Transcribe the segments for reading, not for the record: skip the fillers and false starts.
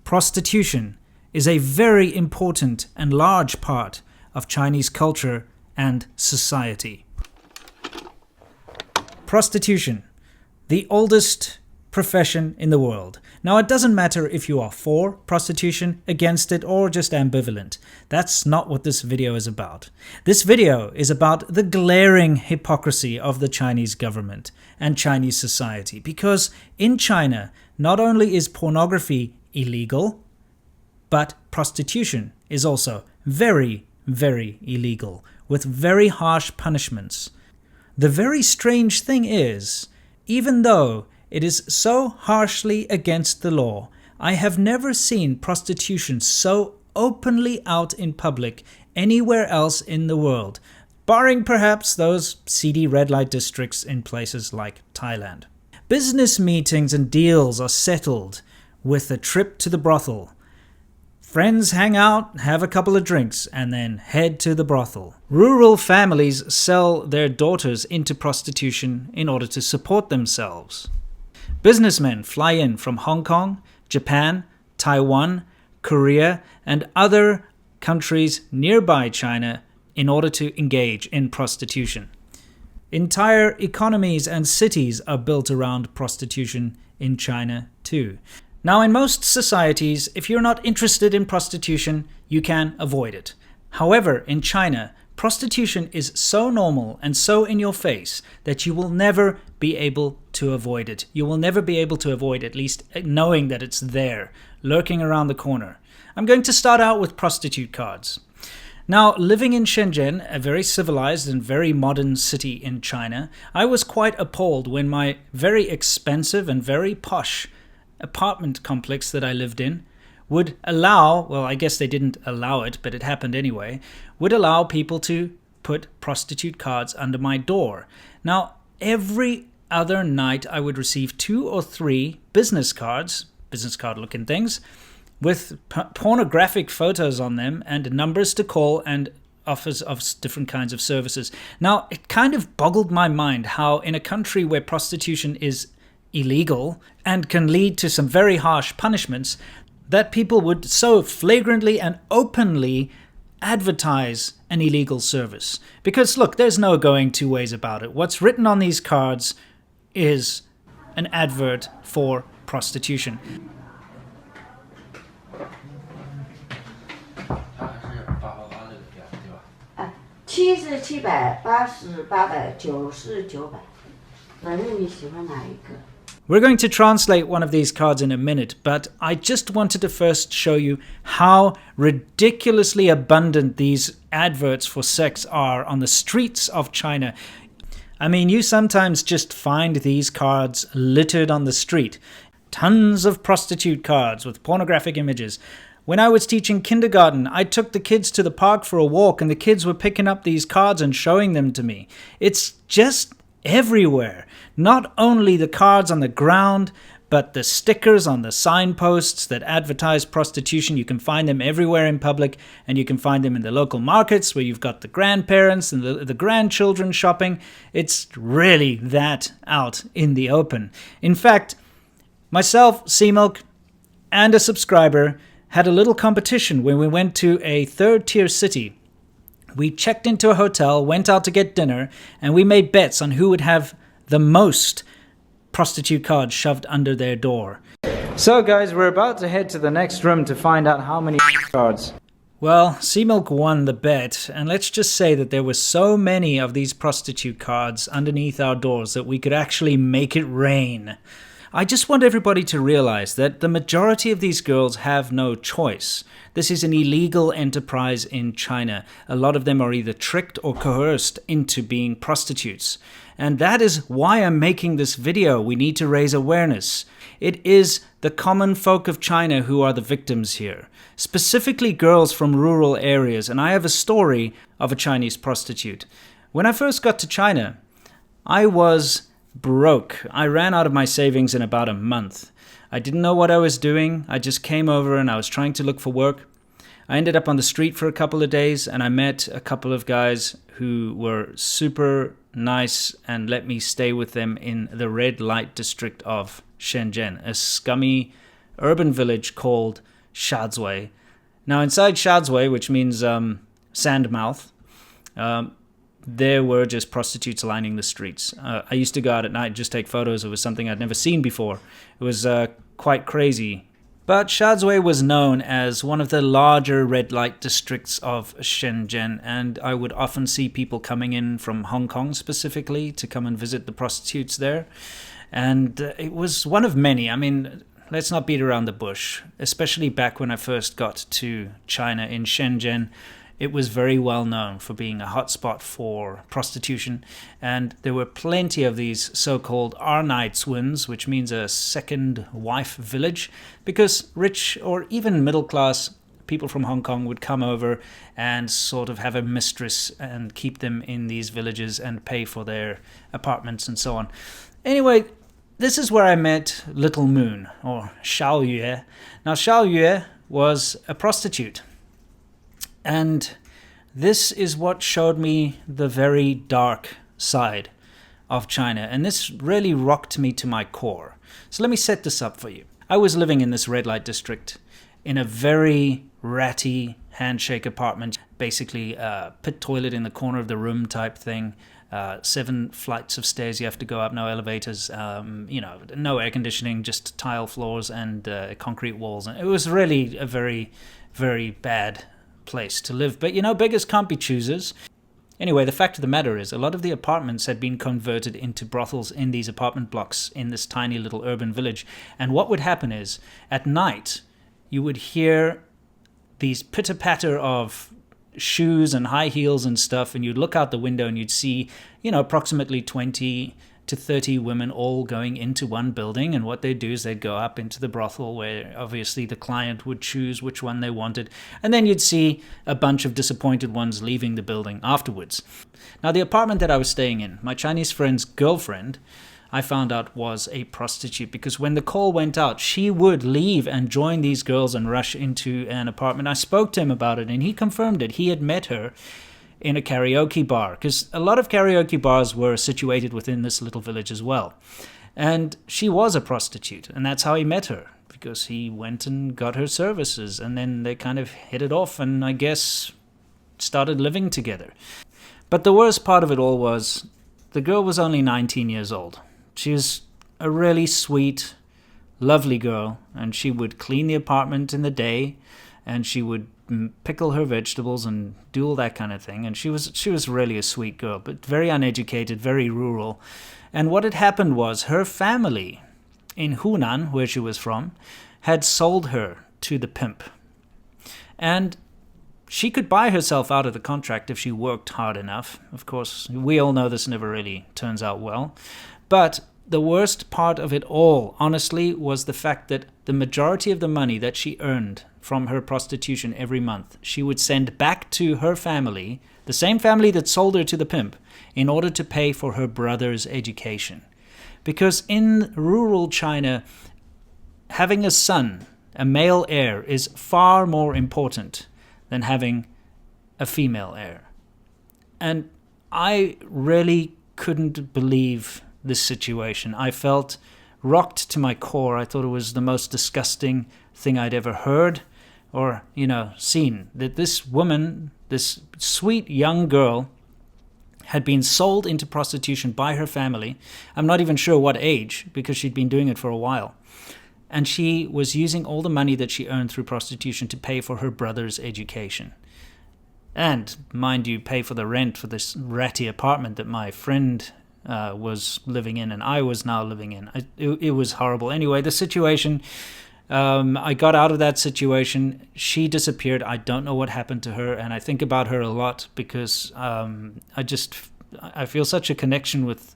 Prostitution is a very important and large part of Chinese culture and society. Prostitution, the oldest profession in the world. Now, it doesn't matter if you are for prostitution, against it, or just ambivalent. That's not what this video is about. This video is about the glaring hypocrisy of the Chinese government and Chinese society. Because in China, not only is pornography illegal, but prostitution is also very, very illegal, with very harsh punishments. The very strange thing is, even though it is so harshly against the law, I have never seen prostitution so openly out in public anywhere else in the world, barring perhaps those seedy red light districts in places like Thailand. Business meetings and deals are settled with a trip to the brothel. Friends hang out, have a couple of drinks, and then head to the brothel. Rural families sell their daughters into prostitution in order to support themselves. Businessmen fly in from Hong Kong, Japan, Taiwan, Korea, and other countries nearby China in order to engage in prostitution. Entire economies and cities are built around prostitution in China too. Now, in most societies, if you're not interested in prostitution, you can avoid it. However, in China, prostitution is so normal and so in your face that you will never be able to avoid it. You will never be able to avoid at least knowing that it's there, lurking around the corner. I'm going to start out with prostitute cards. Now, living in Shenzhen, a very civilized and very modern city in China, I was quite appalled when my very expensive and very posh apartment complex that I lived in would allow, well, I guess they didn't allow it, but it happened anyway, would allow people to put prostitute cards under my door. Now, every other night I would receive 2 or 3 business cards, business card looking things, with pornographic photos on them and numbers to call and offers of different kinds of services. Now, it kind of boggled my mind how in a country where prostitution is illegal and can lead to some very harsh punishments, that people would so flagrantly and openly advertise an illegal service. Because look, there's no going two ways about it. What's written on these cards is an advert for prostitution. We're going to translate one of these cards in a minute, but I just wanted to first show you how ridiculously abundant these adverts for sex are on the streets of China. I mean, you sometimes just find these cards littered on the street. Tons of prostitute cards with pornographic images. When I was teaching kindergarten, I took the kids to the park for a walk and the kids were picking up these cards and showing them to me. It's just everywhere. Not only the cards on the ground, but the stickers on the signposts that advertise prostitution. You can find them everywhere in public, and you can find them in the local markets where you've got the grandparents and the grandchildren shopping. It's really that out in the open. In fact, myself, Seamilk, and a subscriber had a little competition when we went to a third-tier city. We checked into a hotel, went out to get dinner, and we made bets on who would have the most prostitute cards shoved under their door. So guys, we're about to head to the next room to find out how many cards. Well, Seamilk won the bet, and let's just say that there were so many of these prostitute cards underneath our doors that we could actually make it rain. I just want everybody to realize that the majority of these girls have no choice. This is an illegal enterprise in China. A lot of them are either tricked or coerced into being prostitutes. And that is why I'm making this video. We need to raise awareness. It is the common folk of China who are the victims here, specifically girls from rural areas. And I have a story of a Chinese prostitute. When I first got to China, I was broke. I ran out of my savings in about a month. I didn't know what I was doing. I just came over and I was trying to look for work. I ended up on the street for a couple of days and I met a couple of guys who were super nice and let me stay with them in the red light district of Shenzhen, a scummy urban village called SerpentZA. Now inside SerpentZA, which means sand mouth, there were just prostitutes lining the streets. I used to go out at night and just take photos. It was something I'd never seen before. It was quite crazy. But SerpentZA was known as one of the larger red light districts of Shenzhen, and I would often see people coming in from Hong Kong specifically to come and visit the prostitutes there. And it was one of many. I mean, let's not beat around the bush. Especially back when I first got to China in Shenzhen, it was very well known for being a hotspot for prostitution, and there were plenty of these so-called Arneidswins, which means a second wife village, because rich or even middle-class people from Hong Kong would come over and sort of have a mistress and keep them in these villages and pay for their apartments and so on. Anyway, this is where I met Little Moon, or Xiao Yue. Now, Xiao Yue was a prostitute. And this is what showed me the very dark side of China. And this really rocked me to my core. So let me set this up for you. I was living in this red light district in a very ratty handshake apartment. Basically a pit toilet in the corner of the room type thing. 7 flights of stairs you have to go up, no elevators, no air conditioning, just tile floors and concrete walls. And it was really a very, very bad place to live. But beggars can't be choosers. Anyway, the fact of the matter is a lot of the apartments had been converted into brothels in these apartment blocks in this tiny little urban village. And what would happen is at night you would hear these pitter-patter of shoes and high heels and stuff, and you'd look out the window and you'd see approximately 20 to 30 women all going into one building, and what they'd do is they'd go up into the brothel where obviously the client would choose which one they wanted, and then you'd see a bunch of disappointed ones leaving the building afterwards. Now, the apartment that I was staying in, my Chinese friend's girlfriend, I found out was a prostitute, because when the call went out, she would leave and join these girls and rush into an apartment. I spoke to him about it and he confirmed it. He had met her in a karaoke bar, because a lot of karaoke bars were situated within this little village as well. And she was a prostitute, and that's how he met her, because he went and got her services, and then they kind of hit it off and I guess started living together. But the worst part of it all was the girl was only 19 years old. She was a really sweet, lovely girl, and she would clean the apartment in the day, and she would pickle her vegetables and do all that kind of thing. And she was really a sweet girl, but very uneducated, very rural. And what had happened was her family in Hunan, where she was from, had sold her to the pimp. And she could buy herself out of the contract if she worked hard enough. Of course, we all know this never really turns out well. But the worst part of it all, honestly, was the fact that the majority of the money that she earned from her prostitution every month, she would send back to her family, the same family that sold her to the pimp, in order to pay for her brother's education. Because in rural China, having a son, a male heir, is far more important than having a female heir. And I really couldn't believe this situation. I felt rocked to my core. I thought it was the most disgusting thing I'd ever heard or, seen. That this woman, this sweet young girl, had been sold into prostitution by her family. I'm not even sure what age, because she'd been doing it for a while. And she was using all the money that she earned through prostitution to pay for her brother's education. And, mind you, pay for the rent for this ratty apartment that my friend was living in and I was now living in. It was horrible. Anyway, the situation, I got out of that situation. She disappeared. I don't know what happened to her, and I think about her a lot because I feel such a connection with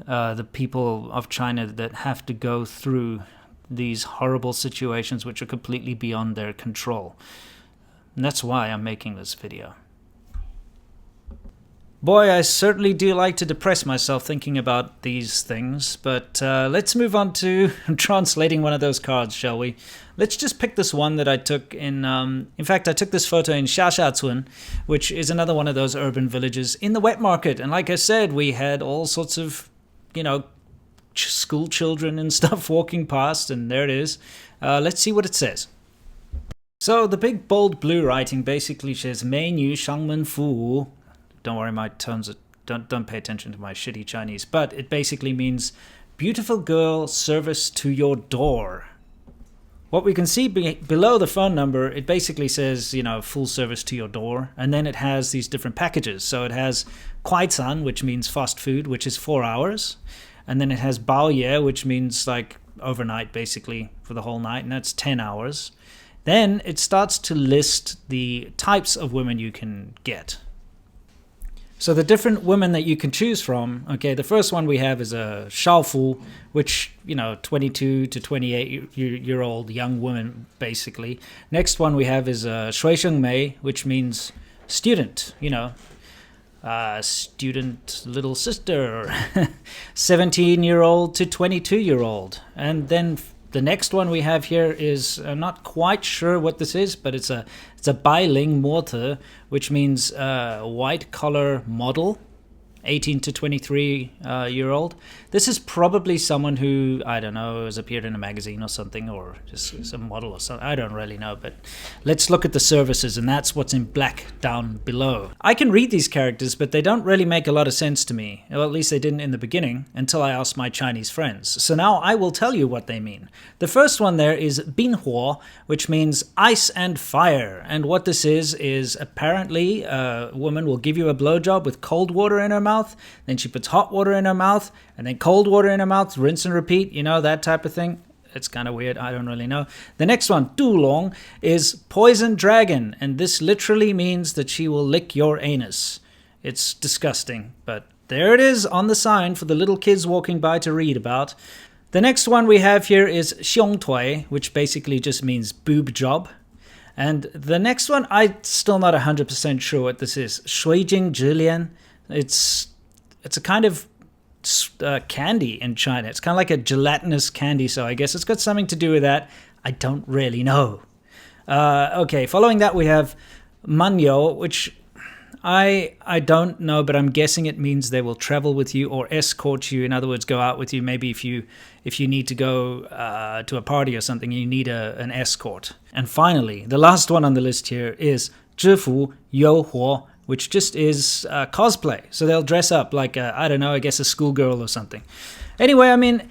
the people of China that have to go through these horrible situations which are completely beyond their control. And that's why I'm making this video. Boy, I certainly do like to depress myself thinking about these things, but let's move on to translating one of those cards, shall we? Let's just pick this one that I took in fact, I took this photo in Xiaxia, which is another one of those urban villages in the wet market. And like I said, we had all sorts of, school children and stuff walking past, and there it is. Let's see what it says. So the big bold blue writing basically says 美女上门服务. Don't worry, my tones don't pay attention to my shitty Chinese, but it basically means beautiful girl, service to your door. What we can see below the phone number, it basically says, full service to your door, and then it has these different packages. So it has 快餐, which means fast food, which is 4 hours, and then it has 包夜, which means like overnight, basically for the whole night, and that's 10 hours. Then it starts to list the types of women you can get. So the different women that you can choose from, okay, the first one we have is a 少妇, which, 22 to 28-year-old young woman, basically. Next one we have is a 学生妹, which means student, student little sister, 17-year-old to 22-year-old. And then the next one we have here is, I'm not quite sure what this is, but it's a Beiling Mortar, which means white collar model, 18 to 23-year-old. This is probably someone who, I don't know, has appeared in a magazine or something, or just some model or something. I don't really know, but let's look at the services, and that's what's in black down below. I can read these characters, but they don't really make a lot of sense to me. Well, at least they didn't in the beginning, until I asked my Chinese friends. So now I will tell you what they mean. The first one there is 冰火, which means ice and fire. And what this is apparently a woman will give you a blowjob with cold water in her mouth, then she puts hot water in her mouth, and then cold water in her mouth, rinse and repeat, that type of thing. It's kind of weird, I don't really know. The next one, 杜龙, is poison dragon, and this literally means that she will lick your anus. It's disgusting, but there it is on the sign for the little kids walking by to read about. The next one we have here is 胸腿, which basically just means boob job. And the next one, I'm still not 100% sure what this is. 水晶之恋. It's a kind of candy in China. It's kind of like a gelatinous candy, so I guess it's got something to do with that. I don't really know. Okay, following that we have manyo, which I don't know, but I'm guessing it means they will travel with you or escort you. In other words, go out with you. Maybe if you need to go to a party or something, you need an escort. And finally, the last one on the list here is 制服诱惑, which just is cosplay. So they'll dress up like, I don't know, I guess a schoolgirl or something. Anyway, I mean,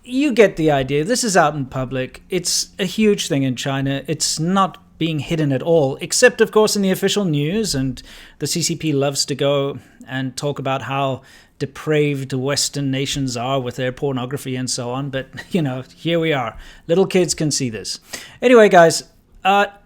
you get the idea. This is out in public. It's a huge thing in China. It's not being hidden at all, except, of course, in the official news. And the CCP loves to go and talk about how depraved Western nations are with their pornography and so on. But, here we are. Little kids can see this. Anyway, guys,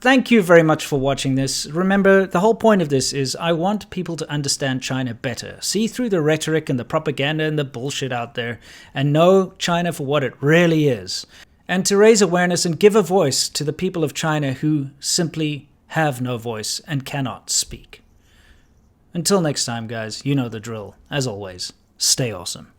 thank you very much for watching this. Remember, the whole point of this is I want people to understand China better, see through the rhetoric and the propaganda and the bullshit out there, and know China for what it really is, and to raise awareness and give a voice to the people of China who simply have no voice and cannot speak. Until next time, guys, you know the drill. As always, stay awesome.